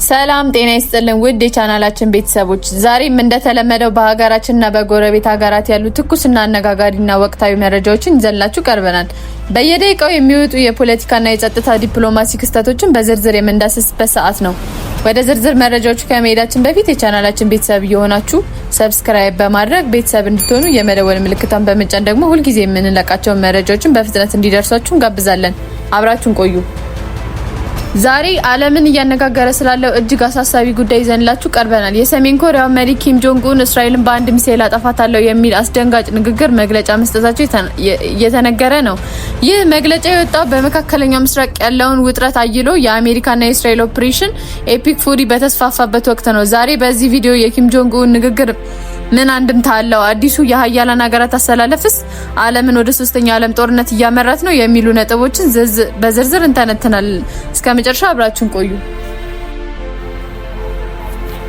ሰላም ጤና ይስጥልን ውድ የቻናላችን ቤተሰቦች፣ ዛሬም እንደተለመደው በሀገራችንና በጎረቤት ሀገራት ያሉ ትኩስና አነጋጋሪና ወቅታዊ መረጃዎችን ይዘንላችሁ ቀርበናል። በየደቂቃው የሚወጡ የፖለቲካና የጸጥታ ዲፕሎማሲ ክስተቶችን በዝርዝር የምንዳስስበት ሰዓት ነው። ወደ ዝርዝር መረጃዎቹ ከመሄዳችን በፊት የቻናላችን ቤተሰብ እየሆናችሁ ሰብስክራይብ በማድረግ ቤተሰብ እንድትሆኑ የመደወል ምልክቷን በመጫን ደግሞ ሁልጊዜ የምንለቃቸውን መረጃዎችን በፍጥነት እንዲደርሷችሁ እንጋብዛለን። አብራችሁን ቆዩ። ዛሬ ዓለምን እያነጋገረ ስላለው እጅግ አሳሳቢ ጉዳይ ይዘንላችሁ ቀርበናል። የሰሜን ኮሪያው መሪ ኪም ጆንግ ኡን እስራኤልን በአንድ ሚሳኤል አጠፋታለሁ የሚል አስደንጋጭ ንግግር መግለጫ መስጠታቸው እየተነገረ ነው። ይህ መግለጫ የወጣው በመካከለኛው ምስራቅ ያለውን ውጥረት አይሎ የአሜሪካና የእስራኤል ኦፕሬሽን ኤፒክ ፉሪ በተስፋፋበት ወቅት ነው። ዛሬ በዚህ ቪዲዮ የኪም ጆንግ ኡን ንግግር ምን አንድምታ አለው? አዲሱ የሀያላን ሀገራት አሰላለፍስ ዓለምን ወደ ሶስተኛው ዓለም ጦርነት እያመራት ነው የሚሉ ነጥቦችን በዝርዝር እንተነትናለን። እስከ መጨረሻ አብራችሁን ቆዩ።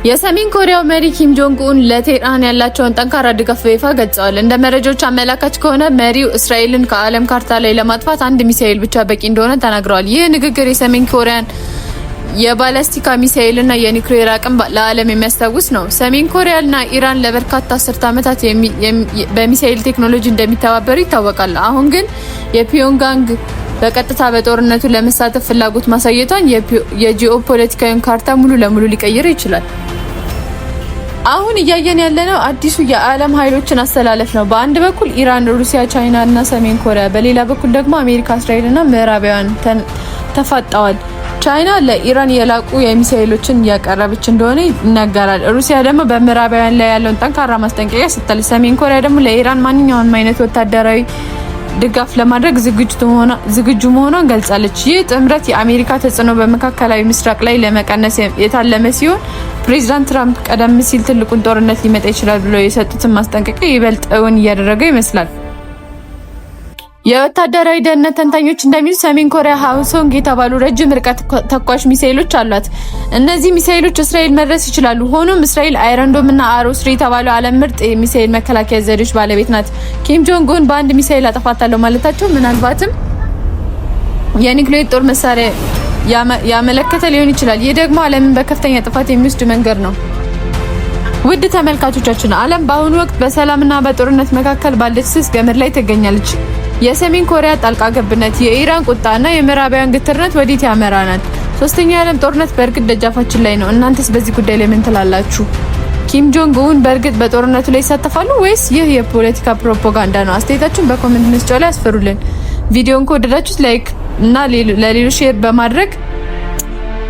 የሰሜን ኮሪያው መሪ ኪም ጆንግ ኡን ለቴህራን ያላቸውን ጠንካራ ድጋፍ በይፋ ገልጸዋል። እንደ መረጃዎች አመላካች ከሆነ መሪው እስራኤልን ከዓለም ካርታ ላይ ለማጥፋት አንድ ሚሳኤል ብቻ በቂ እንደሆነ ተናግረዋል። ይህ ንግግር የሰሜን ኮሪያን የባላስቲክ ሚሳኤልና የኒውክሌር አቅም ለዓለም የሚያስታውስ ነው። ሰሜን ኮሪያና ኢራን ለበርካታ አስርት ዓመታት በሚሳኤል ቴክኖሎጂ እንደሚተባበሩ ይታወቃል። አሁን ግን የፒዮንጋንግ በቀጥታ በጦርነቱ ለመሳተፍ ፍላጎት ማሳየቷን የጂኦፖለቲካዊን ካርታ ሙሉ ለሙሉ ሊቀይር ይችላል። አሁን እያየን ያለነው አዲሱ የዓለም ኃይሎችን አስተላለፍ ነው። በአንድ በኩል ኢራን፣ ሩሲያ፣ ቻይና እና ሰሜን ኮሪያ፣ በሌላ በኩል ደግሞ አሜሪካ፣ እስራኤልና ምዕራባውያን ተፋጠዋል። ቻይና ለኢራን የላቁ የሚሳኤሎችን እያቀረበች እንደሆነ ይነገራል። ሩሲያ ደግሞ በምዕራባውያን ላይ ያለውን ጠንካራ ማስጠንቀቂያ ሰጥታለች። ሰሜን ኮሪያ ደግሞ ለኢራን ማንኛውንም አይነት ወታደራዊ ድጋፍ ለማድረግ ዝግጁ መሆኗን ገልጻለች። ይህ ጥምረት የአሜሪካ ተጽዕኖ በመካከላዊ ምስራቅ ላይ ለመቀነስ የታለመ ሲሆን ፕሬዚዳንት ትራምፕ ቀደም ሲል ትልቁን ጦርነት ሊመጣ ይችላል ብለው የሰጡትን ማስጠንቀቂያ ይበልጥ እውን እያደረገው ይመስላል። የወታደራዊ ደህንነት ተንታኞች እንደሚሉት ሰሜን ኮሪያ ሃውሶንግ የተባሉ ረጅም ርቀት ተኳሽ ሚሳኤሎች አሏት። እነዚህ ሚሳኤሎች እስራኤል መድረስ ይችላሉ። ሆኖም እስራኤል አይረንዶም እና አሮስሪ የተባሉ ዓለም ምርጥ የሚሳኤል መከላከያ ዘዴዎች ባለቤት ናት። ኪም ጆንግ ኡን በአንድ ሚሳኤል አጠፋታለሁ ማለታቸው ምናልባትም የኒውክሌር ጦር መሳሪያ ያመለከተ ሊሆን ይችላል። ይህ ደግሞ ዓለምን በከፍተኛ ጥፋት የሚወስድ መንገድ ነው። ውድ ተመልካቾቻችን፣ ዓለም በአሁኑ ወቅት በሰላምና በጦርነት መካከል ባለች ስስ ገመድ ላይ ትገኛለች። የሰሜን ኮሪያ ጣልቃ ገብነት፣ የኢራን ቁጣና የምዕራባውያን ግትርነት ወዴት ያመራናል? ሶስተኛው የዓለም ጦርነት በእርግጥ ደጃፋችን ላይ ነው። እናንተስ በዚህ ጉዳይ ላይ ምን ትላላችሁ? ኪም ጆንግ ኡን በእርግጥ በጦርነቱ ላይ ይሳተፋሉ ወይስ ይህ የፖለቲካ ፕሮፓጋንዳ ነው? አስተያየታችሁን በኮሜንት መስጫው ላይ አስፈሩልን። ቪዲዮን ከወደዳችሁት ላይክ እና ለሌሎች ሼር በማድረግ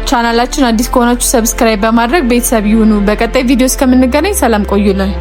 ቻናላችን አዲስ ከሆናችሁ ሰብስክራይብ በማድረግ ቤተሰብ ይሁኑ። በቀጣይ ቪዲዮ እስከምንገናኝ ሰላም ቆዩልን።